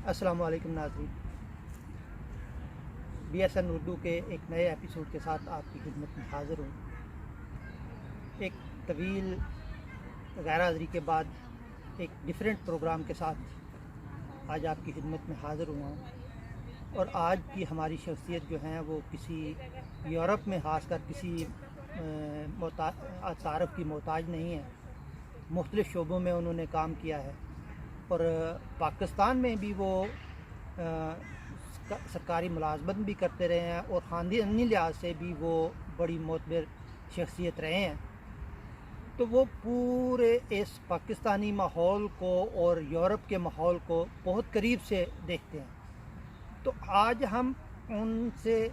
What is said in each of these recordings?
السلام علیکم ناظرین، بی ایس این اردو کے ایک نئے ایپیسوڈ کے ساتھ آپ کی خدمت میں حاضر ہوں۔ ایک طویل غیر حاضری کے بعد ایک ڈیفرنٹ پروگرام کے ساتھ آج آپ کی خدمت میں حاضر ہوا ہوں، اور آج کی ہماری شخصیت جو ہیں وہ کسی یورپ میں خاص کر کسی تعارف کی محتاج نہیں ہے۔ مختلف شعبوں میں انہوں نے کام کیا ہے، اور پاکستان میں بھی وہ سرکاری ملازمت بھی کرتے رہے ہیں، اور خاندانی لحاظ سے بھی وہ بڑی معتبر شخصیت رہے ہیں۔ تو وہ پورے اس پاکستانی ماحول کو اور یورپ کے ماحول کو بہت قریب سے دیکھتے ہیں۔ تو آج ہم ان سے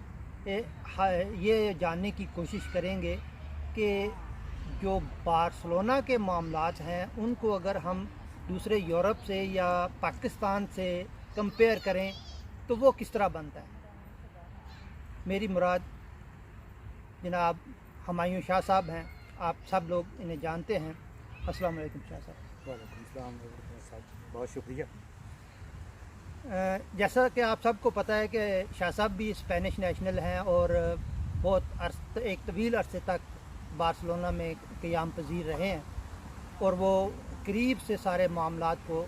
یہ جاننے کی کوشش کریں گے کہ جو بارسلونا کے معاملات ہیں ان کو اگر ہم دوسرے یورپ سے یا پاکستان سے کمپیئر کریں تو وہ کس طرح بنتا ہے۔ میری مراد جناب ہمایوں شاہ صاحب ہیں، آپ سب لوگ انہیں جانتے ہیں۔ السلام علیکم شاہ صاحب۔ وعلیکم السلام صاحب، بہت شکریہ۔ جیسا کہ آپ سب کو پتہ ہے کہ شاہ صاحب بھی اسپینش نیشنل ہیں اور بہت ایک طویل عرصے تک بارسلونا میں قیام پذیر رہے ہیں، اور وہ قریب سے سارے معاملات کو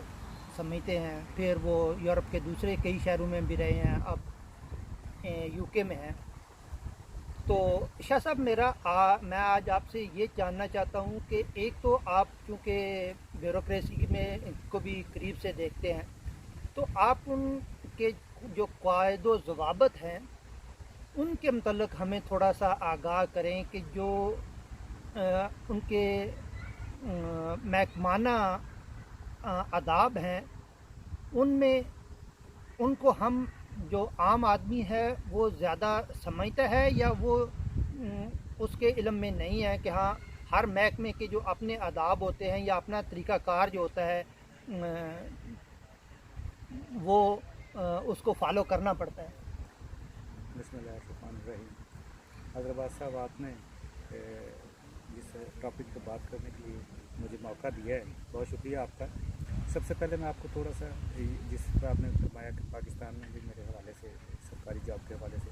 سمجھتے ہیں۔ پھر وہ یورپ کے دوسرے کئی شہروں میں بھی رہے ہیں، اب یو کے میں ہیں۔ تو شاہ صاحب میں آج آپ سے یہ جاننا چاہتا ہوں کہ ایک تو آپ چونکہ بیوروکریسی میں کو بھی قریب سے دیکھتے ہیں، تو آپ ان کے جو قواعد و ضوابط ہیں ان کے متعلق ہمیں تھوڑا سا آگاہ کریں کہ جو ان کے محکمانہ آداب ہیں ان میں ان کو ہم جو عام آدمی ہے وہ زیادہ سمجھتا ہے، یا وہ اس کے علم میں نہیں ہے کہ ہاں ہر محکمے کے جو اپنے آداب ہوتے ہیں یا اپنا طریقہ کار جو ہوتا ہے وہ اس کو فالو کرنا پڑتا ہے۔ بسم اللہ الرحمن الرحیم۔ حیدرآباد صاحب، آپ نے جس ٹاپک پہ بات کرنے کے لیے مجھے موقع دیا ہے، بہت شکریہ آپ کا۔ سب سے پہلے میں آپ کو تھوڑا سا جس طرح آپ نے فرمایا کہ پاکستان میں بھی میرے حوالے سے سرکاری جاب کے حوالے سے،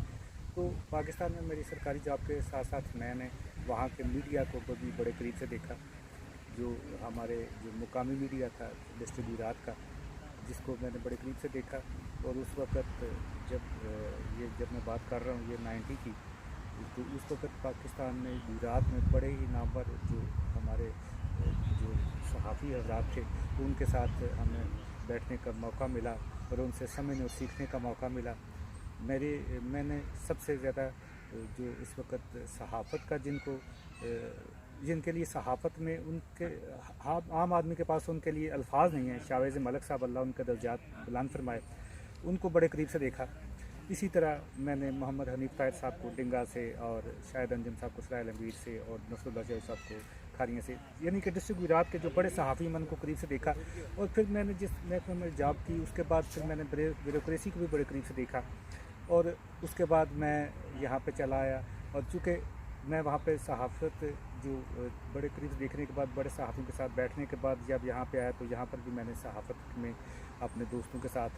تو پاکستان میں میری سرکاری جاب کے ساتھ ساتھ میں نے وہاں کے میڈیا کو بھی بڑے قریب سے دیکھا، جو ہمارے جو مقامی میڈیا تھا ڈسٹربیوٹرات کا، جس کو میں نے بڑے قریب سے دیکھا۔ اور اس وقت جب میں بات کر رہا ہوں یہ 90 کی، تو اس وقت پاکستان میں گجرات میں بڑے ہی نامور جو ہمارے جو صحافی حضرات تھے ان کے ساتھ ہمیں بیٹھنے کا موقع ملا اور ان سے سمجھنے اور سیکھنے کا موقع ملا۔ میں نے سب سے زیادہ جو اس وقت صحافت کا جن کے لیے صحافت میں ان کے عام آدمی کے پاس ان کے لیے الفاظ نہیں ہیں، شاویز ملک صاحب اللہ ان کا درجات بلند فرمائے، ان کو بڑے قریب سے دیکھا۔ اسی طرح میں نے محمد حنیف طاہر صاحب کو ڈنگا سے، اور شاہد انجم صاحب کو سرائے لنگیر سے، اور نصر اللہ شاہ صاحب کو کھاریاں سے، یعنی کہ ڈسٹرکٹ گجرات کے جو بڑے صحافی میں ان کو قریب سے دیکھا۔ اور پھر میں نے جس محکمے میں جاب کی اس کے بعد پھر میں نے بیوروکریسی کو بھی بڑے قریب سے دیکھا، اور اس کے بعد میں یہاں پہ چلا آیا۔ اور چونکہ میں وہاں پہ صحافت جو بڑے قریب سے دیکھنے کے بعد، بڑے صحافیوں کے ساتھ بیٹھنے کے بعد جب یہاں پہ آیا تو یہاں پر بھی میں نے صحافت میں اپنے دوستوں کے ساتھ،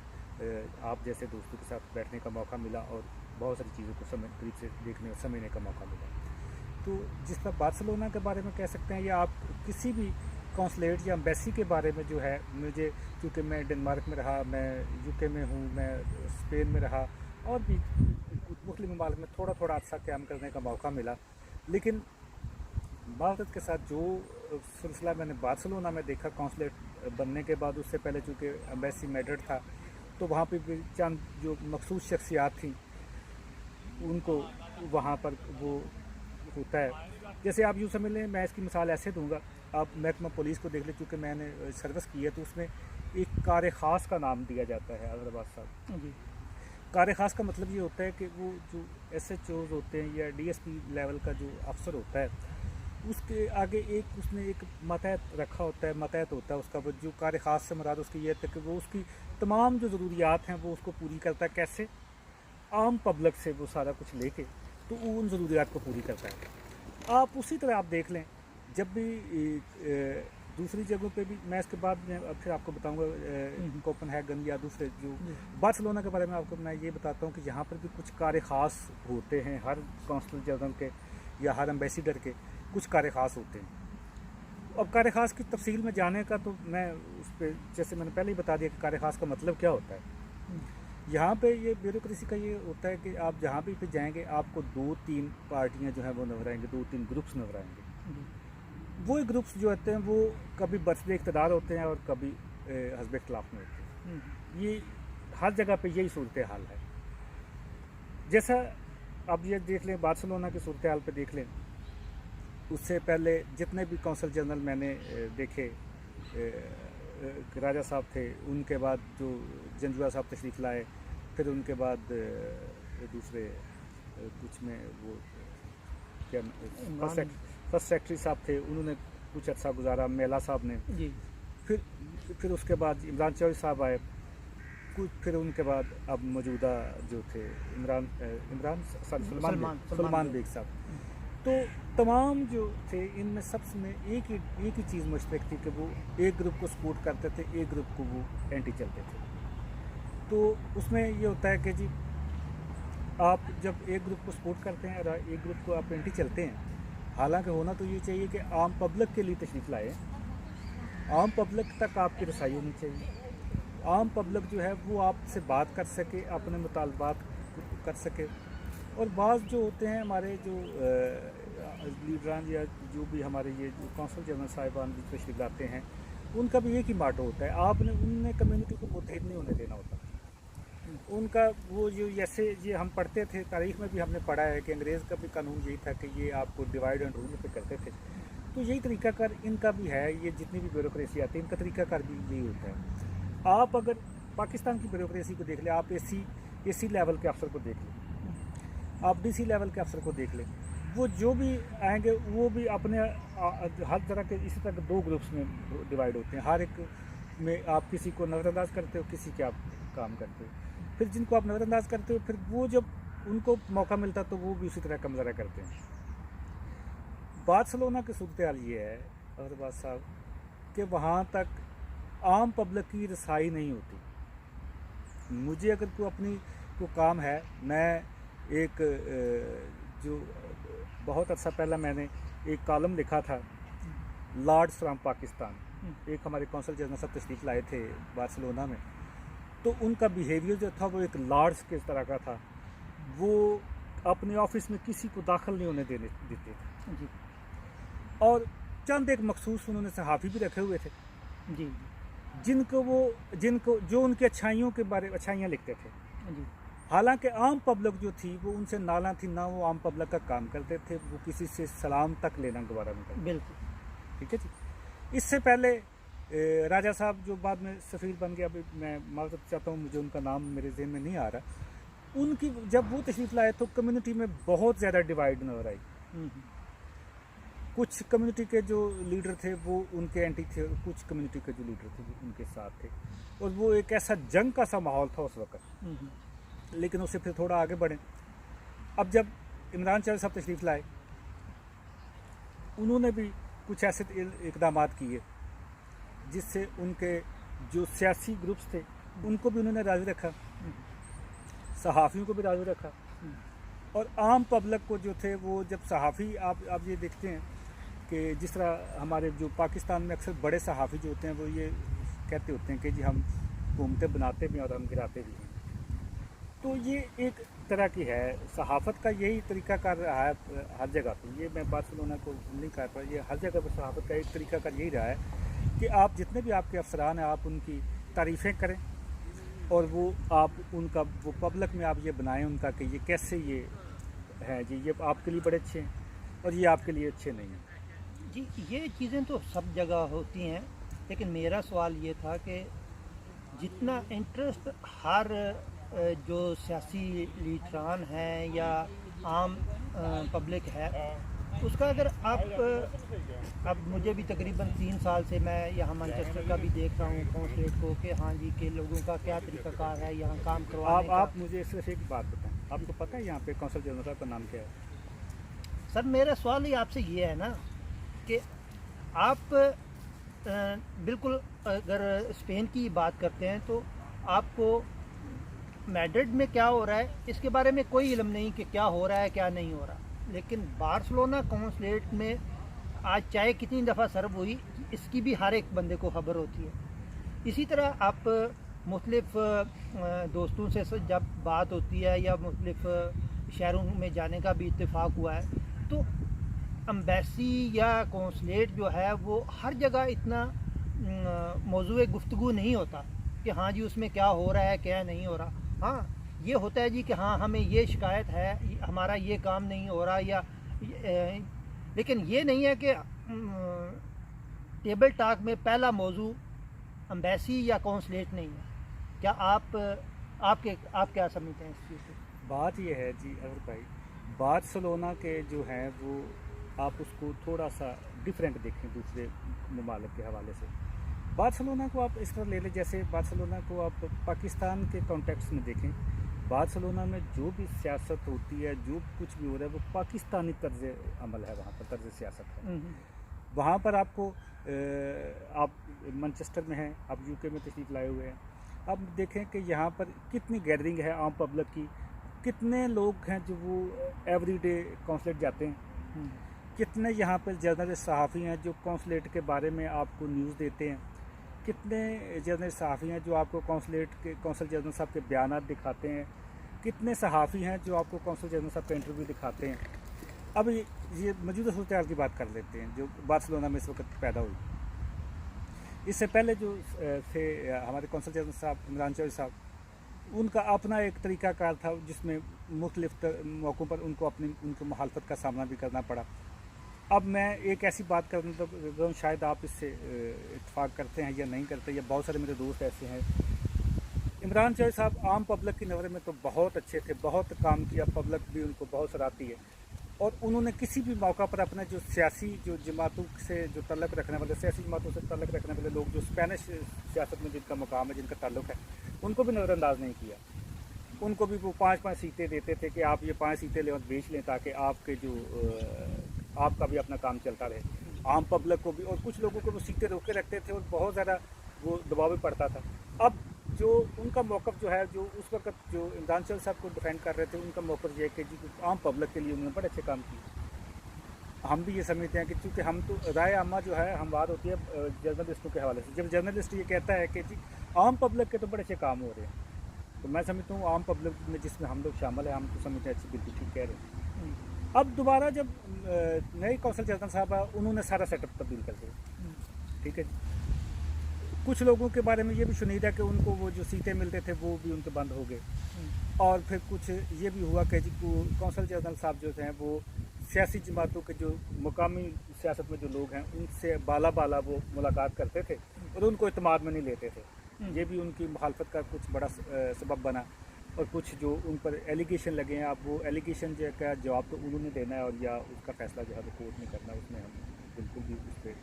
آپ جیسے دوستوں کے ساتھ بیٹھنے کا موقع ملا، اور بہت ساری چیزوں کو قریب سے دیکھنے اور سمجھنے کا موقع ملا۔ تو جس طرح بارسلونا کے بارے میں کہہ سکتے ہیں، یا آپ کسی بھی کونسلیٹ یا امبیسی کے بارے میں جو ہے، مجھے چونکہ میں ڈنمارک میں رہا، میں یو کے میں ہوں، میں اسپین میں رہا، اور بھی مختلف ممالک میں تھوڑا تھوڑا عرصہ قیام کرنے کا موقع ملا، لیکن بھارت کے ساتھ جو سلسلہ میں نے بارسلونا میں دیکھا کونسلیٹ بننے کے بعد، اس سے پہلے چونکہ امبیسی میڈرڈ تھا تو وہاں پہ بھی چند جو مخصوص شخصیات تھیں ان کو وہاں پر وہ ہوتا ہے۔ جیسے آپ یوں سمجھ لیں، میں اس کی مثال ایسے دوں گا، آپ محکمہ پولیس کو دیکھ لیں، چونکہ میں نے سروس کی ہے تو اس میں ایک کار خاص کا نام دیا جاتا ہے حیدرآباد صاحب جی۔ کار خاص کا مطلب یہ ہوتا ہے کہ وہ جو ایس ایچ اوز ہوتے ہیں یا ڈی ایس پی لیول کا جو افسر ہوتا ہے، اس کے آگے اس نے ایک ماتحت رکھا ہوتا ہے، ماتحت ہوتا ہے اس کا، جو کار خاص سے مراد اس کی یہ ہے کہ وہ اس کی تمام جو ضروریات ہیں وہ اس کو پوری کرتا ہے۔ کیسے؟ عام پبلک سے وہ سارا کچھ لے کے تو ان ضروریات کو پوری کرتا ہے۔ آپ اسی طرح آپ دیکھ لیں، جب بھی दूसरी जगहों पे भी मैं इसके बाद में अब फिर आपको बताऊंगा कोपनहेगन या दूसरे जो बार्सिलोना के बारे में आपको मैं ये बताता हूँ कि यहाँ पर भी कुछ कार्य ख़ास होते हैं, हर कौंसल जनरल के या हर एम्बेसडर के कुछ कार्य ख़ास होते हैं। अब कार्य ख़ास की तफसील में जाने का तो मैं उस पर जैसे मैंने पहले ही बता दिया कि कार्य ख़ास का मतलब क्या होता है। यहाँ पे ये ब्यूरोक्रेसी का ये होता है कि आप जहाँ भी जाएंगे आपको 2-3 पार्टियाँ जो हैं वो नजर आएंगे, 2-3 ग्रुप्स नजर आएंगे। वो ग्रुप्स जो होते हैं वो कभी बर्सबे इक़्तिदार होते हैं और कभी हस्ब इख्तिलाफ में होते हैं। ये हर जगह पे यही सूरत हाल है। जैसा अब ये देख लें, बार्सिलोना की सूरत हाल पे देख लें, उससे पहले जितने भी कौंसल जनरल मैंने देखे, राजा साहब थे, उनके बाद जो जंजुआ साहब तशरीफ़ लाए, फिर उनके बाद दूसरे कुछ में वो क्या फर्स्ट सेक्रेटरी साहब थे, उन्होंने कुछ अच्छा गुजारा, मेला साहब ने जी। फिर उसके बाद इमरान चौधरी साहब आए कुछ, फिर उनके बाद अब मौजूदा जो थे सलमान बेग साहब। तो तमाम जो थे इनमें सबसे में एक ही चीज़ मुश्तरक थी कि वो एक ग्रुप को सपोर्ट करते थे, एक ग्रुप को वो एंटी चलते थे। तो उसमें ये होता है कि जी आप जब एक ग्रुप को सपोर्ट करते हैं और एक ग्रुप को आप एंटी चलते हैं, हालांकि होना तो ये चाहिए कि आम पब्लिक के लिए तशरीफ़ लाए, आम पब्लिक तक आपकी रसाई होनी चाहिए, आम पब्लिक जो है वो आपसे बात कर सके, अपने मुतालबात कर सके। और बाज़ जो होते हैं हमारे जो लीडरान या जो भी हमारे ये जो कौंसल जनरल साहिबान भी तशरीफ़ लाते हैं, उनका भी एक ही माटो होता है, आपने उनने कम्युनिटी को मुतहद नहीं होने देना होता। उनका वो जो जैसे ये हम पढ़ते थे, तारीख़ में भी हमने पढ़ा है कि अंग्रेज़ का भी कानून यही था कि ये आपको डिवाइड एंड रूल पे करते थे। तो यही तरीक़ाकार इनका भी है, ये जितनी भी ब्यूरोक्रेसी आती है इनका तरीक़ाकार भी यही होता है। आप अगर पाकिस्तान की ब्यूरोक्रेसी को देख लें, आप एसी लेवल के अफसर को देख लें, आप डीसी लेवल के अफसर को देख लें, वो जो भी आएंगे वो भी अपने हर तरह के इसी तरह के 2 ग्रुप्स में डिवाइड होते हैं। हर एक में आप किसी को नज़रअंदाज करते हो, किसी के आप काम करते हो। फिर जिनको आप नज़रअंदाज करते हो, फिर वो जब उनको मौका मिलता तो वो भी उसी तरह का मुजाहरा करते हैं। बार्सिलोना की सूरत हाल ये है अहमदाबाद साहब कि वहाँ तक आम पब्लिक की रसाई नहीं होती। मुझे अगर कोई अपनी को काम है, मैं एक जो बहुत अर्सा पहला मैंने एक कॉलम लिखा था, लॉर्ड्स फ्राम पाकिस्तान, एक हमारे कौंसल जनरल साहब तशरीफ़ लाए थे बार्सिलोना में, तो उनका बिहेवियर जो था वो एक लॉर्ड्स के तरह का था। वो अपने ऑफिस में किसी को दाखिल नहीं होने देते थे जी। और चंद एक मखसूस उन्होंने सहाफ़ी भी रखे हुए थे जी। जिनको जो उनकी अच्छाइयाँ लिखते थे। जी। हालांकि आम पब्लिक जो थी वो उनसे नाला थी, ना वो आम पब्लिक का काम करते थे, वो किसी से सलाम तक लेना गवारा नहीं करते। बिल्कुल ठीक है जी। इससे पहले राजा साहब जो बाद में सफ़ीर बन गया, अभी मैं माफ़ चाहता हूँ, मुझे उनका नाम मेरे ज़हन में नहीं आ रहा, उनकी जब वो तशरीफ़ लाए तो कम्युनिटी में बहुत ज़्यादा डिवाइड नज़र आई। कुछ कम्युनिटी के जो लीडर थे वो उनके एंटी थे, और कुछ कम्युनिटी के जो लीडर थे वो उनके साथ थे, और वो एक ऐसा जंग का सा माहौल था उस वक्त। लेकिन उससे फिर थोड़ा आगे बढ़े, अब जब इमरान चौधरी साहब तशरीफ़ लाए, उन्होंने भी कुछ ऐसे इक़दाम किए जिससे उनके जो सियासी ग्रुप्स थे उनको भी उन्होंने राज़ी रखा, सहाफ़ियों को भी राज़ी रखा, और आम पब्लिक को जो थे वो जब सहाफ़ी आप ये देखते हैं कि जिस तरह हमारे जो पाकिस्तान में अक्सर बड़े सहाफ़ी जो होते हैं वो ये कहते होते हैं कि जी हम हुकूमतें बनाते भी हैं और हम गिराते भी हैं। तो ये एक तरह की है सहाफ़त का, यही तरीका कर रहा है हर जगह पर। ये मैं बार्सिलोना को नहीं कर पा, ये हर जगह पर सहाफ़त का एक तरीका कर यही रहा है कि आप जितने भी आपके अफसरान हैं आप उनकी तारीफ़ें करें, और वो आप उनका वो पब्लिक में आप ये बनाएं उनका कि ये कैसे ये हैं जी, ये आपके लिए बड़े अच्छे हैं और ये आपके लिए अच्छे नहीं हैं जी। ये चीज़ें तो सब जगह होती हैं, लेकिन मेरा सवाल ये था कि जितना इंटरेस्ट हर जो सियासी लीडरान हैं या आम पब्लिक है उसका, अगर आप अब मुझे भी तकरीबन 3 साल से मैं यहाँ मैनचेस्टर का भी देख रहा हूँ कॉन्सुलेट को कि हाँ जी के लोगों का क्या तरीक़ाकार है यहाँ काम करवाने का। आप मुझे सिर्फ एक बात बताएं, आपको पता है यहाँ पे कौंसल जनरल साहब का नाम क्या है? सर मेरा सवाल ही आपसे ये है ना कि आप بالکل اگر اسپین کی بات کرتے ہیں تو آپ کو میڈرڈ میں کیا ہو رہا ہے اس کے بارے میں کوئی علم نہیں کہ کیا ہو رہا ہے کیا نہیں ہو رہا، لیکن بارسلونا کونسلیٹ میں آج چائے کتنی دفعہ سرو ہوئی اس کی بھی ہر ایک بندے کو خبر ہوتی ہے۔ اسی طرح آپ مختلف دوستوں سے جب بات ہوتی ہے یا مختلف شہروں میں جانے کا بھی اتفاق ہوا ہے تو امبیسی یا کونسلیٹ جو ہے وہ ہر جگہ اتنا موضوع گفتگو نہیں ہوتا کہ ہاں جی اس میں کیا ہو رہا ہے کیا نہیں ہو رہا۔ ہاں یہ ہوتا ہے جی کہ ہاں ہمیں یہ شکایت ہے، ہمارا یہ کام نہیں ہو رہا، یا لیکن یہ نہیں ہے کہ ٹیبل ٹاک میں پہلا موضوع امبیسی یا کونسلیٹ نہیں ہے۔ کیا آپ کیا سمجھتے ہیں اس چیز کو؟ بات یہ ہے جی اظہر بھائی، بارسلونا کے جو ہیں وہ آپ اس کو تھوڑا سا ڈیفرنٹ دیکھیں دوسرے ممالک کے حوالے سے۔ بارسلونا کو آپ اس طرح لے لیں جیسے بارسلونا کو آپ پاکستان کے کانٹیکس میں دیکھیں، بارسلونا میں جو بھی سیاست ہوتی ہے، جو کچھ بھی ہو رہا ہے وہ پاکستانی طرز عمل ہے، وہاں پر طرز سیاست ہے۔ وہاں پر آپ کو آپ مانچسٹر میں ہیں، آپ یو کے میں تشریف لائے ہوئے ہیں، آپ دیکھیں کہ یہاں پر کتنی گیدرنگ ہے عام پبلک کی، کتنے لوگ ہیں جو وہ ایوری ڈے کونسلیٹ جاتے ہیں، کتنے یہاں پر جرنلسٹ صحافی ہیں جو کونسلیٹ کے بارے میں آپ کو نیوز دیتے ہیں، کتنے جرنلسٹ صحافی ہیں جو آپ کو کونسل جنرل صاحب کے بیانات دکھاتے ہیں، کتنے صحافی ہیں جو آپ کو کونسل جنرل صاحب کا انٹرویو دکھاتے ہیں۔ اب یہ موجودہ صورتحال کی بات کر لیتے ہیں جو بارسلونا میں اس وقت پیدا ہوئی۔ اس سے پہلے جو تھے ہمارے کونسل جنرل صاحب عمران چوہدری صاحب، ان کا اپنا ایک طریقہ کار تھا جس میں مختلف موقعوں پر ان کو ان کی مخالفت کا سامنا بھی کرنا پڑا۔ اب میں ایک ایسی بات کرنا تو شاید آپ اس سے اتفاق کرتے ہیں یا نہیں کرتے، یا بہت سارے میرے دوست ایسے ہیں۔ عمران چوہدری صاحب عام پبلک کی نظر میں تو بہت اچھے تھے، بہت کام کیا، پبلک بھی ان کو بہت سراہتی ہے، اور انہوں نے کسی بھی موقع پر اپنے جو سیاسی جو جماعتوں سے جو تعلق رکھنے والے سیاسی جماعتوں سے تعلق رکھنے والے لوگ جو اسپینش سیاست میں جن کا مقام ہے، جن کا تعلق ہے، ان کو بھی نظر انداز نہیں کیا۔ ان کو بھی وہ 5 سیٹیں دیتے تھے کہ آپ یہ 5 سیٹیں لیں اور بیچ لیں تاکہ آپ کے جو آپ کا بھی اپنا کام چلتا رہے۔ عام پبلک کو بھی اور کچھ لوگوں کو وہ سیٹیں روک کے رکھتے تھے اور بہت زیادہ وہ دباؤ بھی پڑتا تھا۔ اب جو ان کا موقف جو ہے، جو اس وقت جو عمران چوہدری صاحب کو ڈیفینڈ کر رہے تھے، ان کا موقف یہ ہے کہ جی عام پبلک کے لیے انہوں نے بڑے اچھے کام کیے۔ ہم بھی یہ سمجھتے ہیں کہ چونکہ ہم تو رائے عامہ جو ہے ہموار ہوتی ہے جرنلسٹوں کے حوالے سے، جب جرنلسٹ یہ کہتا ہے کہ جی عام پبلک کے تو بڑے اچھے کام ہو رہے ہیں، تو میں سمجھتا ہوں عام پبلک میں جس میں ہم لوگ شامل ہیں، ہم تو سمجھتے ہیں اچھی بالکل ٹھیک کہہ رہے ہیں۔ اب دوبارہ جب نئے کونسل جنرل صاحب انہوں نے سارا سیٹ اپ تبدیل کر دیا، ٹھیک ہے جی۔ کچھ لوگوں کے بارے میں یہ بھی شنید ہے کہ ان کو وہ جو سیٹیں ملتے تھے وہ بھی ان کے بند ہو گئے، اور پھر کچھ یہ بھی ہوا کہ جی کونسل جنرل صاحب جو ہیں وہ سیاسی جماعتوں کے جو مقامی سیاست میں جو لوگ ہیں ان سے بالا وہ ملاقات کرتے تھے اور ان کو اعتماد میں نہیں لیتے تھے۔ یہ بھی ان کی مخالفت کا کچھ بڑا سبب بنا، اور کچھ جو ان پر ایلیگیشن لگے ہیں، اب وہ ایلیگیشن جو کا جواب تو انہوں نے دینا ہے، اور یا اس کا فیصلہ جو ہے وہ کورٹ میں کرنا ہے، اس میں ہم بالکل بھی اس پہ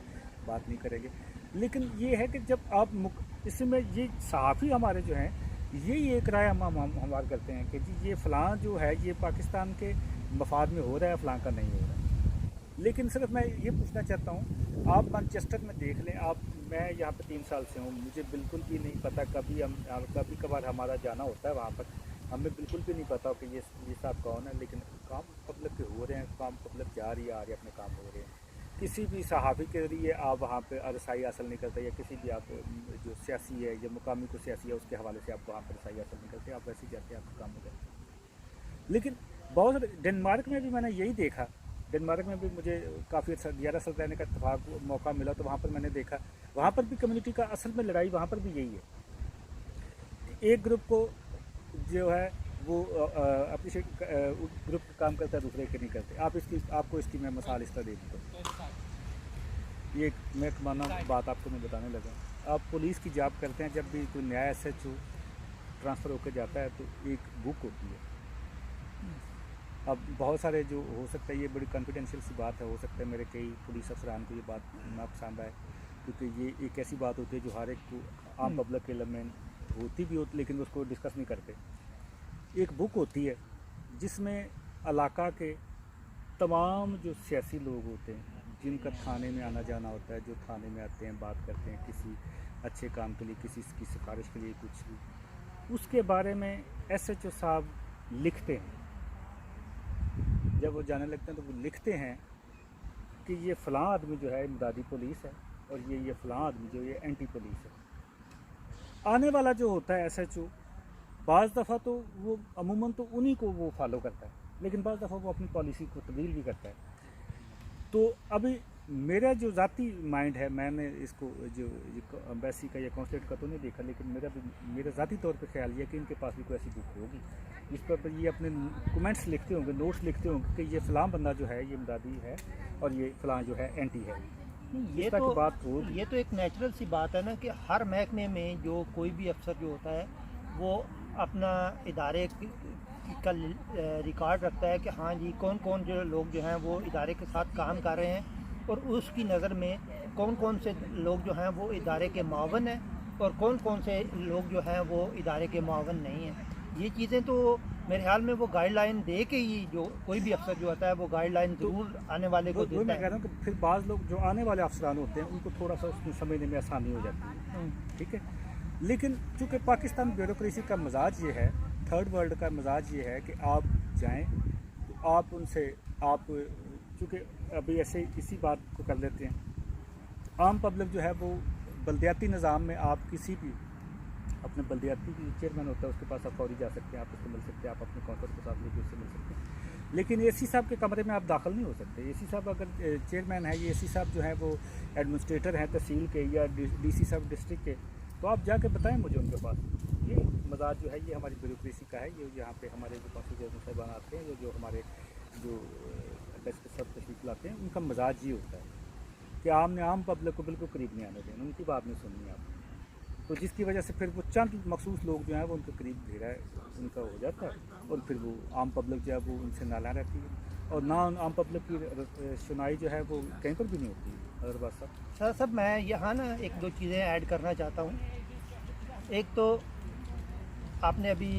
بات نہیں کریں گے۔ لیکن یہ ہے کہ جب آپ اس میں یہ صحافی ہمارے جو ہیں یہی ایک رائے ہم ہموار کرتے ہیں کہ جی یہ فلاں جو ہے یہ پاکستان کے مفاد میں ہو رہا ہے، فلاں کا نہیں ہو رہا ہے۔ لیکن صرف میں یہ پوچھنا چاہتا ہوں، آپ مانچسٹر میں دیکھ لیں، میں یہاں پہ 3 سال سے ہوں، مجھے بالکل بھی نہیں پتہ، کبھی کبھار ہمارا جانا ہوتا ہے وہاں پر، ہمیں بالکل بھی نہیں پتا کہ یہ صاحب کون ہے، لیکن کام پبلک کے ہو رہے ہیں، کام پبلک جا رہی ہے، آ رہی ہے، اپنے کام ہو رہے ہیں۔ کسی بھی صحافی کے ذریعے آپ وہاں پہ رسائی حاصل نہیں کرتے، یا کسی بھی آپ جو سیاسی ہے یا مقامی کو سیاسی ہے اس کے حوالے سے آپ وہاں پہ رسائی حاصل نہیں کرتے، آپ ویسے ہی جاتے ہیں، آپ کا کام ہو جاتا ہے۔ لیکن بہت سارے ڈنمارک میں بھی میں نے یہی دیکھا، ڈنمارک میں بھی مجھے کافی 11 سال رہنے کا اتفاق موقع ملا، تو وہاں پر میں نے دیکھا وہاں پر بھی کمیونٹی کا اصل میں لڑائی وہاں پر بھی یہی ہے، ایک گروپ کو جو ہے وہ اپنی گروپ کا کام کرتا ہے، دوسرے کے نہیں کرتے۔ آپ کو اس کی میں مثال اس طرح دے دیتا ہوں، یہ میں مانا بات آپ کو میں بتانے لگا۔ آپ پولیس کی جاب کرتے ہیں، جب بھی کوئی نیا SHO ٹرانسفر ہو کے جاتا ہے تو ایک بک ہوتی ہے۔ اب بہت سارے جو ہو سکتا ہے یہ بڑی کانفیڈینشیل سی بات ہے، ہو سکتا ہے میرے کئی پولیس افسران کو یہ بات نہ پسند آئے، کیونکہ یہ ایک ایسی بات ہوتی ہے جو ہر ایک کو عام پبلک کے علم میں ہوتی بھی ہوتی، لیکن اس کو ڈسکس نہیں کرتے۔ ایک بک ہوتی ہے جس میں علاقہ کے تمام جو سیاسی لوگ ہوتے ہیں، जिन का थाने में आना जाना होता है, जो थाने में आते हैं, बात करते हैं किसी अच्छे काम के लिए, किसी की सिफारिश के लिए, कुछ भी, उसके बारे में SHO साहब लिखते हैं। जब वो जाने लगते हैं तो वो लिखते हैं कि ये फ़लाँ आदमी जो है इमदादी पुलिस है और ये फ़लाँ आदमी जो ये एंटी पुलिस है। आने वाला जो होता है SHO, बाज़ दफ़ा तो वो अमूमन तो उन्हीं को वो फॉलो करता है, लेकिन बाज़ दफ़ा वो अपनी पॉलिसी को तब्दील भी करता है। तो अभी मेरा जो ज़ाती माइंड है, मैंने इसको जो एम्बेसी का या कॉन्सुलेट का तो नहीं देखा, लेकिन मेरा ज़ाती तौर पे ख्याल ये कि इनके पास भी कोई ऐसी बुक होगी इस पर ये अपने कमेंट्स लिखते होंगे, नोट्स लिखते होंगे कि ये फ़लाँ बंदा जो है ये इमदादी है और ये फ़लाँ जो है एंटी है। नहीं, ये तो एक नेचुरल सी बात है ना कि हर महकमे में जो कोई भी अफसर जो होता है वो अपना इदारे का रिकॉर्ड रखता है कि हाँ जी कौन कौन जो लोग जो हैं वो इदारे के साथ काम कर रहे हैं और उसकी नज़र में कौन कौन से लोग जो हैं वो इदारे के मुआवन हैं और कौन कौन से लोग जो हैं वो इदारे के मुआवन नहीं हैं। ये चीज़ें तो मेरे ख्याल में वो गाइडलाइन दे के ही जो कोई भी अफसर जो होता है वो गाइडलाइन ज़रूर आने वाले को देता मैं कह रहा हूँ कि फिर बाज़ लोग जो आने वाले अफसरान होते हैं उनको थोड़ा सा उसमें समझने में आसानी हो जाती है, ठीक है। लेकिन चूँकि पाकिस्तान ब्यूरोक्रेसी का मिजाज ये है, थर्ड वर्ल्ड का मिजाज ये है कि आप जाएं तो आप उनसे चूँकि अभी ऐसे इसी बात को कर लेते हैं, आम पब्लिक जो है वो बल्दियाती निज़ाम में आप किसी भी अपने बल्दियाती की चेयरमैन होता है उसके पास आप फौरी जा सकते हैं, आप उसको मिल सकते हैं, आप अपने कौंसल के साथ लेके उससे मिल सकते हैं। लेकिन AC साहब के कमरे में आप दाखिल नहीं हो सकते। AC साहब अगर चेयरमैन है, ये AC साहब जो है वो एडमिनिस्ट्रेटर हैं तहसील के या DC साहब डिस्ट्रिक्ट के, तो आप जाके बताएं मुझे उनके पास ये मजाज जो है ये हमारी ब्यूरोक्रेसी का है। ये यहाँ पे हमारे जो कॉन्स्टिट्यूशन साहबान आते हैं, जो हमारे जो डेस्क सब तशरीफ लाते हैं, उनका मजाज ये होता है कि आम पब्लिक को बिल्कुल करीब नहीं आने देना, उनकी बात नहीं सुननी आपने। तो जिसकी वजह से फिर वो चंद मखसूस लोग जो हैं वो उनके करीब घेरा उनका हो जाता है और फिर वो आम पब्लिक जो है वो उनसे नाला रहती है और ना आम पब्लिक की सुनाई जो है वो कहीं पर भी नहीं होती है। अदरबाज साहब मैं यहाँ ना एक दो चीज़ें ऐड करना चाहता हूँ। एक तो आपने अभी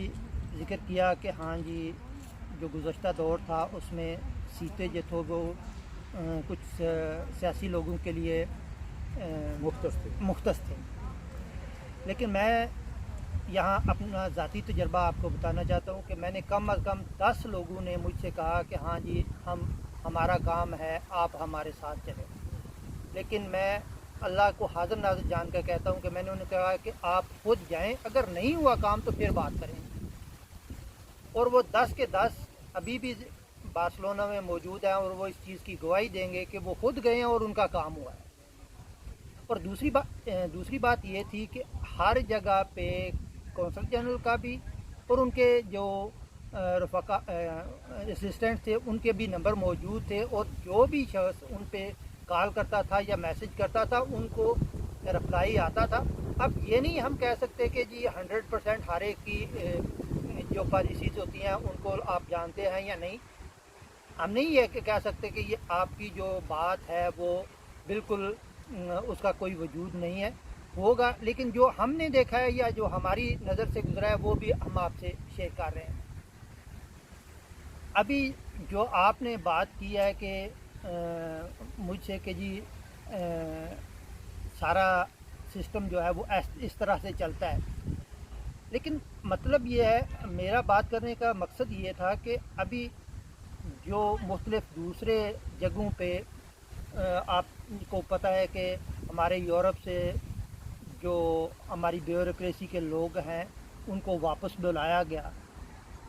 जिक्र किया कि हाँ जी जो गुज़श्ता दौर था उसमें सीटें जो थो वो कुछ सियासी लोगों के लिए मुख्तस थे, लेकिन मैं यहाँ अपना ज़ाती तजर्बा आपको बताना चाहता हूँ कि मैंने कम अज़ कम 10 लोगों ने मुझसे कहा कि हाँ जी हमारा काम है, आप हमारे साथ चलें। लेकिन मैं अल्लाह को हाज़िर नाज़िर जान कर कहता हूँ कि मैंने उन्हें कहा कि आप खुद जाएं, अगर नहीं हुआ काम तो फिर बात करेंगे। और वो 10 के 10 अभी भी बार्सिलोना में मौजूद हैं और वो इस चीज़ की गवाही देंगे कि वो खुद गए हैं और उनका काम हुआ है। और दूसरी बात ये थी कि हर जगह पे कौंसल जनरल का भी और उनके जो रफ़ाका असिस्टेंट थे उनके भी नंबर मौजूद थे और जो भी शख्स उन पे कॉल करता था या मैसेज करता था उनको रिप्लाई आता था। अब ये नहीं हम कह सकते कि जी 100% हर एक की जो पॉलिसीज़ होती हैं उनको आप जानते हैं या नहीं। हम नहीं ये कह सकते कि ये आपकी जो बात है वो बिल्कुल उसका कोई वजूद नहीं है, होगा, लेकिन जो हमने देखा है या जो हमारी नज़र से गुजरा है वो भी हम आपसे शेयर कर रहे हैं। अभी जो आपने बात की है कि मुझसे कि जी सारा सिस्टम जो है वो इस तरह से चलता है, लेकिन मतलब ये है, मेरा बात करने का मकसद ये था कि अभी जो मुख्तलिफ दूसरे जगहों पे आपको पता है कि हमारे यूरोप से जो हमारी ब्यूरोक्रेसी के लोग हैं उनको वापस बुलाया गया,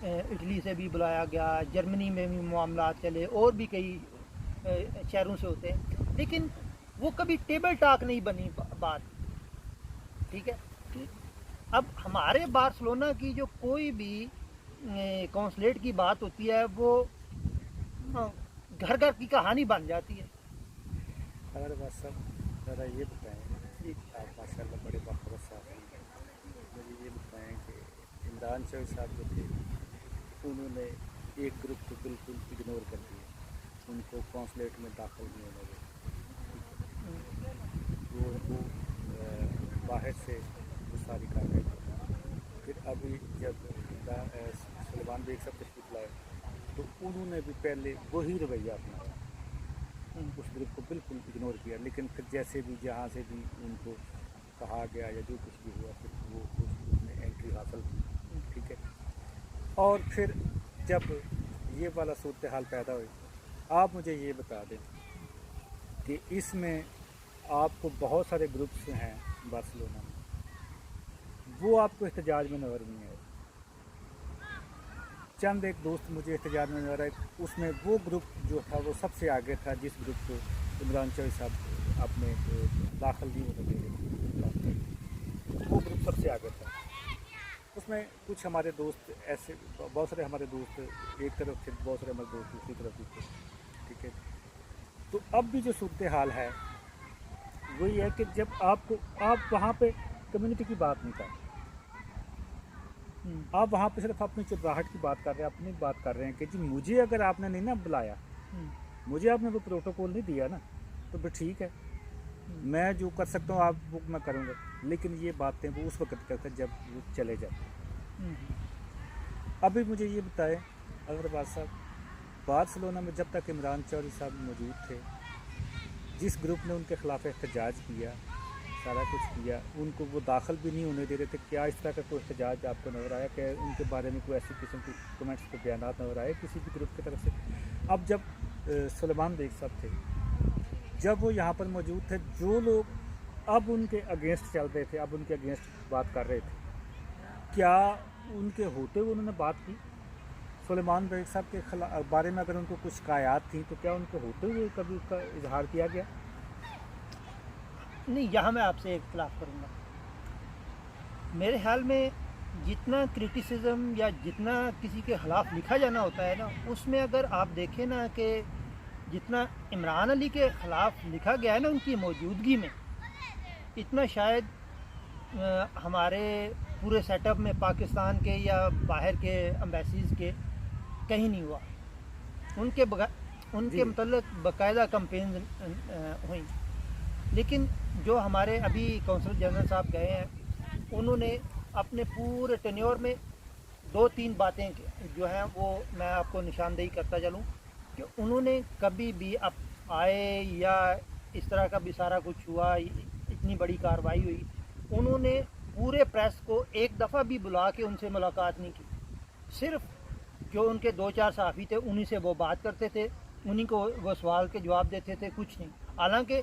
इटली से भी बुलाया गया, जर्मनी में भी मामला चले और भी कई शहरों से होते हैं, लेकिन वो कभी टेबल टॉक नहीं बनी बात, ठीक है। अब हमारे बार्सिलोना की जो कोई भी कौंसलेट की बात होती है वो घर घर की कहानी बन जाती है। अगर बस सब ज़रा ये बताएं, आप माशाल्लाह बड़े बाखबर साहब हैं, मुझे ये बताएं कि इमरान चौधरी साहब जो थे उन्होंने एक ग्रुप को बिल्कुल इग्नोर कर दिया, उनको कौंसलेट में दाखिल नहीं होने दिया, वो उनको बाहर से वो सारी कार्रवाई। फिर अभी जब सलमान बेग साहब तशरीफ लाए तो उन्होंने भी पहले वही रवैया अपनाया उस ग्रुप को बिल्कुल इग्नोर किया, लेकिन फिर जैसे भी जहाँ से भी उनको कहा गया या जो कुछ भी हुआ, फिर वो उस ग्रुप में एंट्री हासिल की, ठीक है। और फिर जब ये वाला सूरत हाल पैदा हुई, आप मुझे ये बता दें कि इसमें आपको बहुत सारे ग्रुप्स हैं बार्सिलोना में, वो आपको एहतजाज में नज़र नहीं आए। चंद एक दोस्त मुझे एहतजाज में नज़र आए, उसमें वो ग्रुप जो था वो सबसे आगे था, जिस ग्रुप को इमरान चौधरी साहब अपने दाखिल दी उन्होंने, वो ग्रुप सबसे आगे था। उसमें कुछ हमारे दोस्त ऐसे, बहुत सारे हमारे दोस्त एक तरफ थे, बहुत सारे हमारे दोस्त दूसरी तरफ भी थे, ठीक है। तो अब भी जो सूरत हाल है वही है कि जब आप वहाँ पे कम्युनिटी की बात नहीं कर रहे, आप वहाँ पे सिर्फ अपनी चिपराहट की बात कर रहे हैं, अपनी बात कर रहे हैं कि जी मुझे अगर आपने नहीं ना बुलाया, मुझे आपने वो प्रोटोकॉल नहीं दिया ना, तो फिर ठीक है, मैं जो कर सकता हूँ आप वो मैं करूँगा। लेकिन ये बातें वो उस वक्त करते हैं जब वो चले जाते। अभी मुझे ये बताएं अग्रवाल साहब, बार्सिलोना में जब तक इमरान चौधरी साहब मौजूद थे, जिस ग्रुप ने उनके ख़िलाफ़ एहतजाज किया, सारा कुछ किया, उनको वो दाखिल भी नहीं होने दे रहे थे, क्या इस तरह का कोई एहतजाज आपको नज़र आया? क्या उनके बारे में कोई ऐसी किस्म की कमेंट्स के बयान नज़र आए किसी भी ग्रुप की तरफ से? अब जब सुलेमान बेग साहब थे, जब वो यहाँ पर मौजूद थे, जो लोग अब उनके अगेंस्ट चल रहे थे, अब उनके अगेंस्ट बात कर रहे थे, क्या उनके होते हुए उन्होंने बात की? सुलेमान बेग साहब के बारे में अगर उनको कुछ शिकायत थी तो क्या उनको होते हुए कभी उसका इजहार किया गया? नहीं, यहाँ मैं आपसे इख्तिलाफ करूँगा। मेरे ख्याल में जितना क्रिटिसिज्म या जितना किसी के ख़िलाफ़ लिखा जाना होता है ना, उसमें अगर आप देखें ना कि जितना इमरान अली के ख़िलाफ़ लिखा गया है ना उनकी मौजूदगी में, इतना शायद हमारे पूरे सेटअप में पाकिस्तान के या बाहर के एम्बेसीज़ के कहीं नहीं हुआ। उनके मतलब बाकायदा कंपेन हुई। लेकिन जो हमारे अभी कौंसल जनरल साहब गए हैं, उन्होंने अपने पूरे टेन्योर में 2-3 बातें जो हैं वो मैं आपको निशानदेही करता चलूँ कि उन्होंने कभी भी अब आए या इस तरह का भी सारा कुछ हुआ, इतनी बड़ी कार्रवाई हुई, उन्होंने पूरे प्रेस को एक दफ़ा भी बुला के उनसे मुलाकात नहीं की। सिर्फ जो उनके 2-4 सहाफ़ी थे उन्हीं से वो बात करते थे, उन्हीं को वो सवाल के जवाब देते थे, कुछ नहीं। हालांकि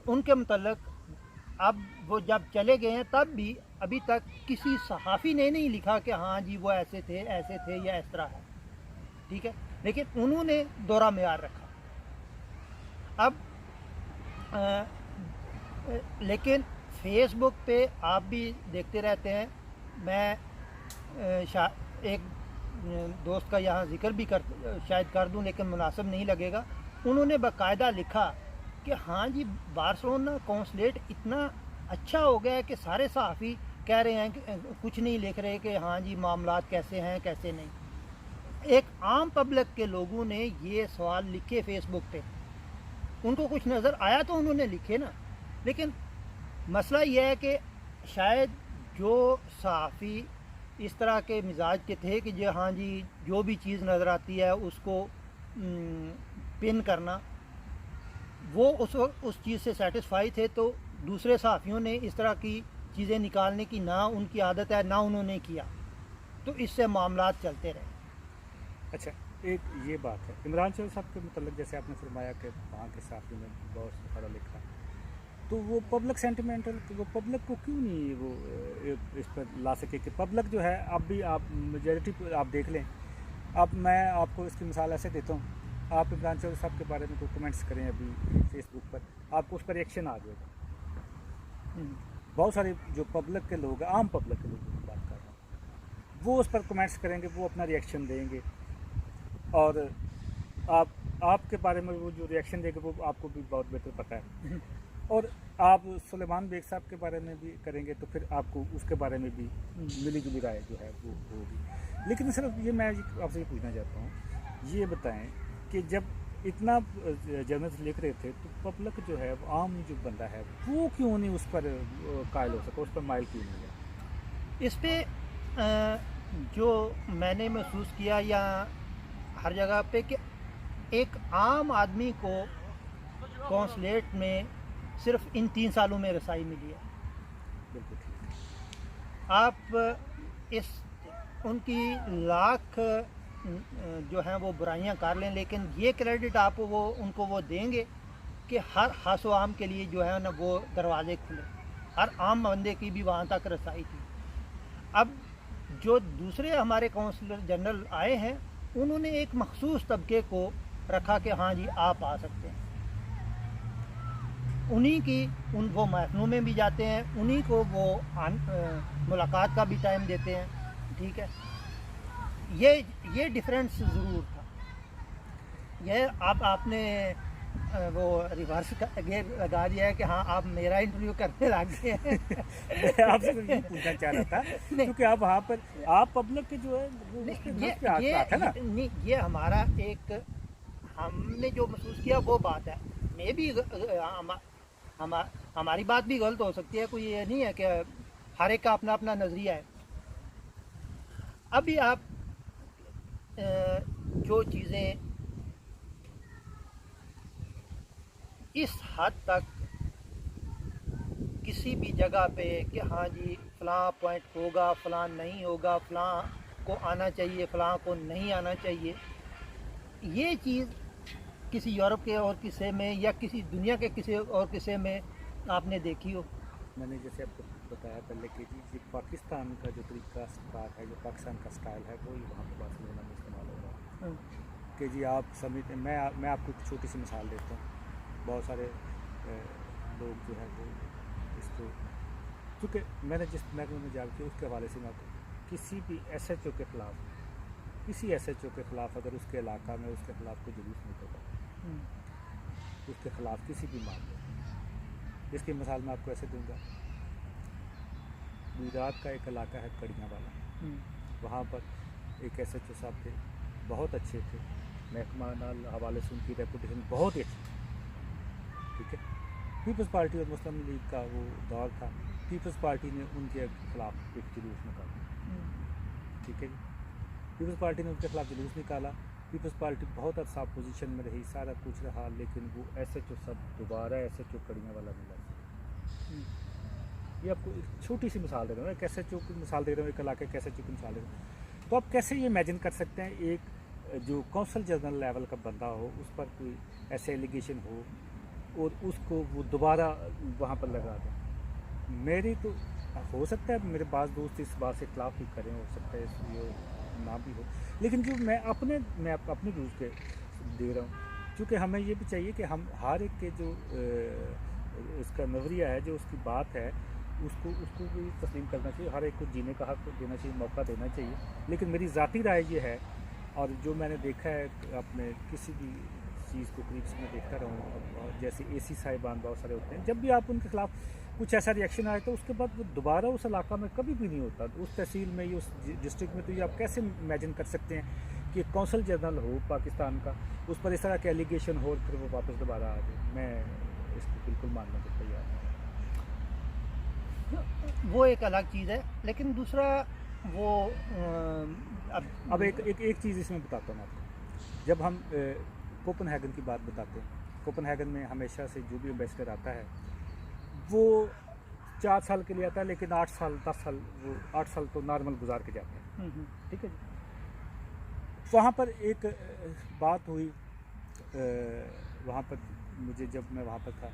उनके मतलब अब वो जब चले गए हैं तब भी अभी तक किसी सहाफ़ी ने नहीं लिखा कि हाँ जी वो ऐसे थे या इस तरह है, ठीक है। लेकिन उन्होंने दोहरा मेयार रखा। अब लेकिन फेसबुक पे आप भी देखते रहते हैं, मैं एक दोस्त का यहाँ जिक्र भी शायद कर दूँ, लेकिन मुनासिब नहीं लगेगा। उन्होंने बाकायदा लिखा कि हाँ जी बार्सिलोना कौंसलेट इतना अच्छा हो गया है कि सारे सहाफ़ी कह रहे हैं कि कुछ नहीं लिख रहे कि हाँ जी मामलात कैसे हैं कैसे नहीं। एक आम पब्लिक के लोगों ने ये सवाल लिखे फेसबुक पे, उनको कुछ नज़र आया तो उन्होंने लिखे ना। लेकिन मसला ये है कि शायद जो सहाफ़ी इस तरह के मिजाज के थे कि जो हाँ जी जो भी चीज़ नज़र आती है उसको पिन करना, वो उस वक्त उस चीज़ से सेटिस्फाई थे, तो दूसरे सहाफ़ियों ने इस तरह की चीज़ें निकालने की ना उनकी आदत है ना उन्होंने किया, तो इससे मामलात चलते रहे। अच्छा, एक ये बात है इमरान चौधरी साहब के मतलब, जैसे आपने फरमाया कि वहाँ के सहाफ़ी ने बहुत सारा लिखा, तो वो पब्लिक सेंटिमेंटल, वो पब्लिक को क्यों नहीं वो इस पर ला सके कि पब्लिक जो है, अब भी आप मेजॉरिटी आप देख लें। अब मैं आपको इसकी मिसाल ऐसे देता हूँ, आप इमरान चौधरी साहब के बारे में कोई कमेंट्स करें अभी फेसबुक पर, आपको उस पर रिएक्शन आ जाएगा। बहुत सारे जो पब्लिक के लोग हैं, आम पब्लिक के लोगों की बात कर रहा हूँ, वो उस पर कमेंट्स करेंगे, वो अपना रिएक्शन देंगे, और आपके बारे में वो जो रिएक्शन देंगे वो आपको भी बहुत बेहतर पता है। और आप सुलेमान बेग साहब के बारे में भी करेंगे तो फिर आपको उसके बारे में भी मिली जुली राय जो है वो होगी। लेकिन सिर्फ ये मैं आपसे ये पूछना चाहता हूँ, ये बताएं कि जब इतना जर्नलिस्ट लिख रहे थे तो पब्लिक जो है, आम जो बंदा है, वो क्यों नहीं उस पर कायल हो सका, उस पर माइल क्यों नहीं है? इस पे जो मैंने महसूस किया या हर जगह पे कि एक आम आदमी को कौंसलेट में सिर्फ इन 3 सालों में रसाई मिली है। बिल्कुल ठीक। आप इस उनकी लाख जो हैं वो बुराइयां कर लें, लेकिन ये क्रेडिट आप उनको वो देंगे कि हर हासो आम के लिए जो है ना वो दरवाजे खुले, हर आम बंदे की भी वहाँ तक रसाई थी। अब जो दूसरे हमारे काउंसलर जनरल आए हैं उन्होंने एक मखसूस तबके को रखा कि हाँ जी आप आ सकते हैं, उन्हीं की वो महफिलों में भी जाते हैं, उन्हीं को वो मुलाकात का भी टाइम देते हैं। ठीक है, ये डिफरेंस ज़रूर था। यह आपने वो रिवर्स गेयर लगा दिया है कि हाँ आप मेरा इंटरव्यू करने लग गए हैं। मैं आपसे ये पूछना चाह रहा था क्योंकि आप वहाँ पर आप पब्लिक के जो है वो ये ना नहीं, ये हमारा एक हमने जो महसूस किया वो बात है। मे भी हमारी बात भी गलत हो सकती है, कोई ये नहीं है कि हर एक का अपना अपना नज़रिया है। अभी आप जो चीज़ें इस हद तक किसी भी जगह पे कि हाँ जी फ़लाँ पॉइंट होगा, फ़लाँ नहीं होगा, फ़लाँ को आना चाहिए, फ़लाँ को नहीं आना चाहिए, ये चीज़ किसी यूरोप के और किस्से में या किसी दुनिया के किसी और किस्से में आपने देखी हो? मैंने जैसे आपको बताया पहले कि जी पाकिस्तान का जो तरीका कार है, जो पाकिस्तान का स्टाइल है, वही वहाँ पर बार्सिलोना में इस्तेमाल हो रहा है। कि जी आप समझते, मैं आपको एक छोटी सी मिसाल देता हूँ। बहुत सारे लोग जो है वो इसको, चूँकि मैंने जिस महकमे में जॉब की उसके हवाले से मैं आपको किसी भी SHO के ख़िलाफ़, किसी SHO के ख़िलाफ़ अगर उसके इलाका में उसके ख़िलाफ़ कोई जुलूस निकलता, उसके ख़िलाफ़ किसी भी मामले, इसकी मिसाल मैं आपको ऐसे दूंगा। गुजरात का एक इलाका है कड़ियाँ वाला, वहाँ पर एक SHO साहब थे, बहुत अच्छे थे, महकमा नाल हवाले से उनकी रेपुटेशन बहुत ही अच्छी। ठीक है, पीपल्स पार्टी और मुस्लिम लीग का वो दौर था, पीपल्स पार्टी ने उनके खिलाफ एक जुलूस निकाला। ठीक है जी, पीपल्स पार्टी ने उनके खिलाफ जुलूस निकाला, पीपल्स पार्टी बहुत अच्छा अपोजिशन में रही, सारा कुछ रहा, लेकिन वो SHO सब दोबारा SHO कड़ियाँ वाला मिला। ये आपको एक छोटी सी मिसाल दे रहा हूँ, एक SHO की मिसाल दे रहा हूँ, एक इलाके के SHO की मिसाल दे रहा हूँ। तो आप कैसे ये इमेजिन कर सकते हैं एक जो कौंसल जनरल लेवल का बंदा हो, उस पर कोई ऐसे एलिगेशन हो और उसको वो दोबारा वहाँ पर लगा दें। मेरी तो हो सकता है मेरे पास दोस्त इस बात से खिलाफ भी करें, हो सकता है ये ना भी हो, लेकिन जो मैं अपने व्यूज़ के दे रहा हूँ, क्योंकि हमें ये भी चाहिए कि हम हर एक के जो इसका नज़रिया है, जो उसकी बात है, उसको भी तस्लीम करना चाहिए, हर एक को जीने का हक देना चाहिए, मौका देना चाहिए। लेकिन मेरी ज़ाती राय ये है, और जो मैंने देखा है अपने किसी भी चीज़ को करीब से मैं देखता रहूँ, जैसे AC साहिबान बहुत सारे होते हैं, जब भी आप उनके खिलाफ कुछ ऐसा रिएक्शन आए तो उसके बाद वो दोबारा उस इलाका में कभी भी नहीं होता, उस तहसील में या उस डिस्ट्रिक्ट में। तो ये आप कैसे इमेजिन कर सकते हैं कि कौंसल जनरल हो पाकिस्तान का, उस पर इस तरह के एलिगेशन हो और फिर वो वापस दोबारा आ जाए? मैं इसको बिल्कुल मानने को तैयार नहीं। वो एक अलग चीज़ है, लेकिन दूसरा वो अब एक चीज़ इसमें बताता हूँ आपको। जब हम कोपनहेगन की बात बताते हैं, कोपनहेगन में हमेशा से जो भी एम्बेसडर आता है वो 4 साल के लिए आता है, लेकिन 8 साल 10 साल वो 8 साल तो नॉर्मल गुजार के जाते हैं। ठीक है जी, वहाँ पर एक बात हुई, वहाँ पर मुझे जब मैं वहाँ पर था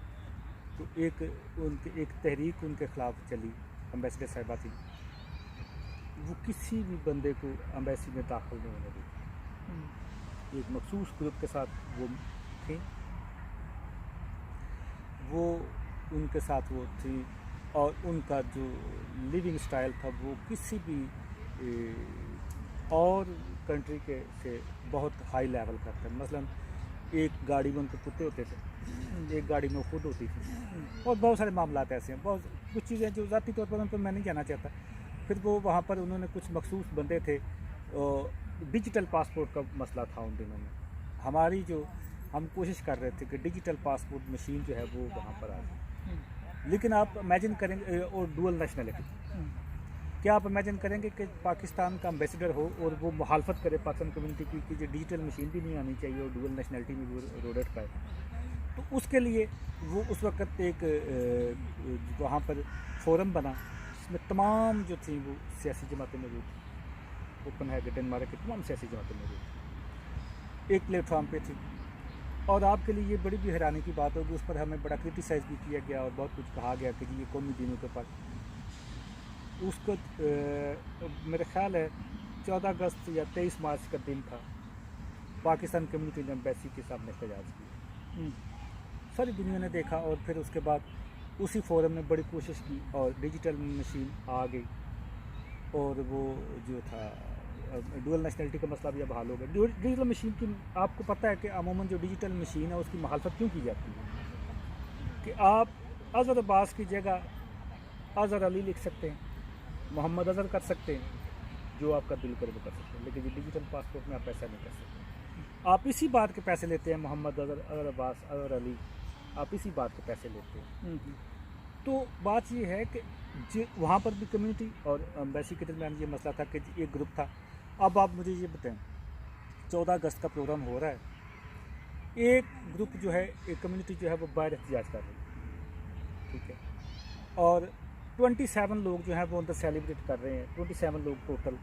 तो एक तहरीक उनके ख़िलाफ़ चली, एम्बेसडर साहिबा थी, वो किसी भी बंदे को एम्बेसी में दाखिल नहीं होने देती। एक मखसूस ग्रुप के साथ वो थी, वो उनके साथ वो थी, और उनका जो लिविंग स्टाइल था वो किसी भी और कंट्री के से बहुत हाई लेवल का था। मसलन एक गाड़ी में उनके कुत्ते होते थे, एक गाड़ी में खुद होती थी, और बहुत सारे मामला ऐसे हैं, बहुत कुछ चीज़ें जो ज़ाती तौर पर उन पर मैं नहीं कहना चाहता। फिर वो वहाँ पर उन्होंने कुछ मखसूस बंदे थे, डिजिटल पासपोर्ट का मसला था उन दिनों में। हमारी जो हम कोशिश कर रहे थे कि डिजिटल पासपोर्ट मशीन जो है वो वहाँ पर आ जाए, लेकिन आप इमेजिन करेंगे, और डुअल नेशनलिटी, क्या आप इमेजिन करेंगे कि पाकिस्तान का एम्बेसडर हो और वो मुखालफत करे पाकिस्तान कम्युनिटी की कि जो डिजिटल मशीन भी नहीं आनी चाहिए और डुअल नेशनलिटी में भी रोडेट पाए? تو اس کے لیے وہ اس وقت ایک وہاں پر فورم بنا جس میں تمام جو تھیں وہ سیاسی جماعتیں موجود تھیں، اوپن ہے ڈنمارک کی تمام سیاسی جماعتیں موجود تھیں، ایک پلیٹ فارم پہ تھی. اور آپ کے لیے یہ بڑی بھی حیرانی کی بات ہوگی، اس پر ہمیں بڑا کرٹیسائز بھی کیا گیا اور بہت کچھ کہا گیا کہ جی یہ قومی دینوں کے اوپر. اس کو میرے خیال ہے 14 اگست یا 23 مارچ کا دن تھا، پاکستان کمیونٹی نے ایمبیسی کے سامنے احتجاج کیا. ساری دنیا نے دیکھا اور پھر اس کے بعد اسی فورم نے بڑی کوشش کی اور ڈیجیٹل مشین آ گئی اور وہ جو تھا ڈوئل نیشنلٹی کا مسئلہ بھی اب حل ہو گیا. ڈیجیٹل مشین کی آپ کو پتہ ہے کہ عموماً جو ڈیجیٹل مشین ہے اس کی مخالفت کیوں کی جاتی ہے کہ آپ اظہر عباس کی جگہ اظہر علی لکھ سکتے ہیں، محمد اظہر کر سکتے ہیں، جو آپ کا دل کرے وہ کر سکتے ہیں، لیکن یہ ڈیجیٹل پاسپورٹ میں آپ ایسا نہیں کر سکتے. آپ اسی بات کے پیسے لیتے ہیں، محمد اظہر عباس، اظہر علی، آپ اسی بات کے پیسے لیتے ہیں. تو بات یہ ہے کہ وہاں پر بھی کمیونٹی اور ایمبیسی کے درمیان یہ مسئلہ تھا کہ ایک گروپ تھا. اب آپ مجھے یہ بتائیں 14 اگست کا پروگرام ہو رہا ہے، ایک گروپ جو ہے ایک کمیونٹی جو ہے وہ باہر احتجاج کر رہی ہے، ٹھیک ہے، اور 27 لوگ جو ہیں وہ اندر سیلیبریٹ کر رہے ہیں. 27 لوگ ٹوٹل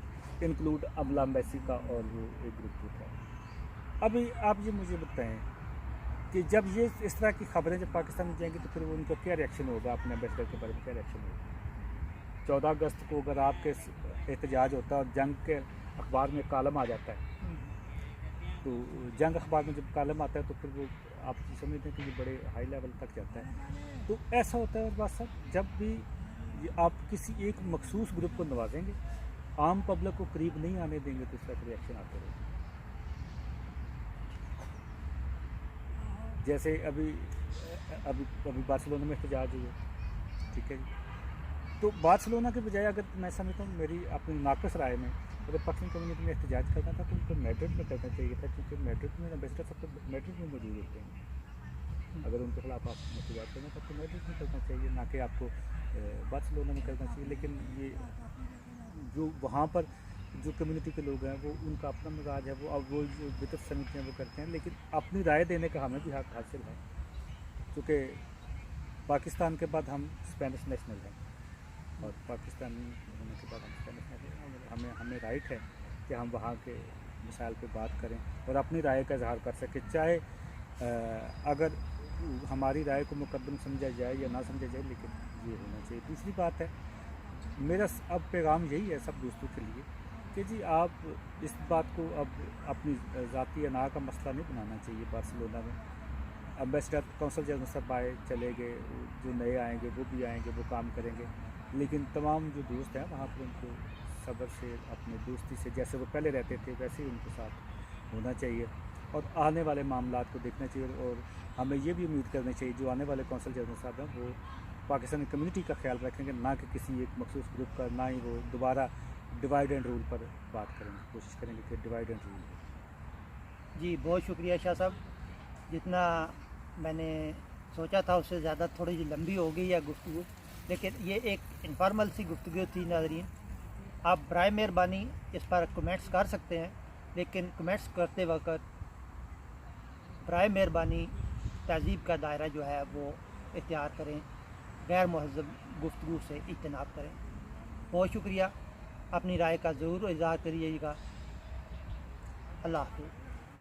انکلوڈ عملہ ایمبیسی کا اور وہ ایک گروپ جو ہے. ابھی آپ یہ مجھے بتائیں کہ جب یہ اس طرح کی خبریں جب پاکستان میں جائیں گی تو پھر ان کا کیا ریئیکشن ہوگا، اپنے ایمبیسڈر کے بارے میں کیا ریئیکشن ہوگا؟ 14 اگست کو اگر آپ کے احتجاج ہوتا ہے اور جنگ کے اخبار میں کالم آ جاتا ہے، تو جنگ اخبار میں جب کالم آتا ہے تو پھر وہ آپ سمجھتے ہیں کہ یہ بڑے ہائی لیول تک جاتا ہے. تو ایسا ہوتا ہے بات صاحب، جب بھی آپ کسی ایک مخصوص گروپ کو نوازیں گے، عام پبلک کو قریب نہیں آنے دیں گے، تو اس طرح کے ریئیکشن آتے رہے. جیسے ابھی بارسلونا میں احتجاج ہوئے، ٹھیک ہے جی، تو بارسلونا کے بجائے اگر میں سمجھتا ہوں میری اپنی ناقص رائے میں اگر پاکستان کمیونٹی میں احتجاج کرنا تھا تو ان کو میڈرڈ میں کرنا چاہیے تھا، کیونکہ میڈرڈ میں ایمبیسڈر سب کو میڈرڈ میں موجود ہوتے ہیں. اگر ان کے خلاف آپ احتجاج کرنا تھا تو میڈرڈ میں کرنا چاہیے، نہ کہ آپ کو بارسلونا میں کرنا چاہیے. لیکن یہ جو وہاں پر جو کمیونٹی کے لوگ ہیں وہ ان کا اپنا مزاج ہے، وہ جو بدعت سمجھتے ہیں وہ کرتے ہیں، لیکن اپنی رائے دینے کا ہمیں بھی حق حاصل ہے، کیونکہ پاکستان کے بعد ہم اسپینش نیشنل ہیں اور پاکستانی ہونے کے بعد ہم اسپینش نیشنل ہیں. ہمیں رائٹ ہے کہ ہم وہاں کے مسائل پہ بات کریں اور اپنی رائے کا اظہار کر سکیں، چاہے اگر ہماری رائے کو مقدم سمجھا جائے یا نہ سمجھا جائے، لیکن یہ ہونا چاہیے. دوسری بات ہے، میرا اب پیغام یہی ہے سب دوستوں کے لیے کہ جی آپ اس بات کو اب اپنی ذاتی انا کا مسئلہ نہیں بنانا چاہیے. بارسلونا میں ایمبیسڈر کونسل جنرل سب آئے چلے گئے، جو نئے آئیں گے وہ بھی آئیں گے، وہ کام کریں گے، لیکن تمام جو دوست ہیں وہاں پر ان کو صبر سے، اپنے دوستی سے، جیسے وہ پہلے رہتے تھے ویسے ہی ان کے ساتھ ہونا چاہیے اور آنے والے معاملات کو دیکھنا چاہیے. اور ہمیں یہ بھی امید کرنی چاہیے جو آنے والے کونسل جنرل صاحب ہیں وہ پاکستانی کمیونٹی کا خیال رکھیں گے، نہ کہ کسی ایک مخصوص گروپ کا، نہ ہی وہ دوبارہ ڈیوائڈ اینڈ رول پر بات کریں گے. کوشش کریں گے کہ ڈیوائڈ اینڈ رول ہو. جی بہت شکریہ شاہ صاحب، جتنا میں نے سوچا تھا اس سے زیادہ تھوڑی سی لمبی ہو گئی ہے گفتگو، لیکن یہ ایک انفارمل سی گفتگو تھی. ناظرین آپ برائے مہربانی اس پر کمنٹس کر سکتے ہیں، لیکن کمنٹس کرتے وقت برائے مہربانی تہذیب کا دائرہ جو ہے وہ اختیار کریں، غیر مہذب گفتگو سے اجتناب کریں. بہت شکریہ، اپنی رائے کا ضرور اظہار کریے گا. اللہ حافظ.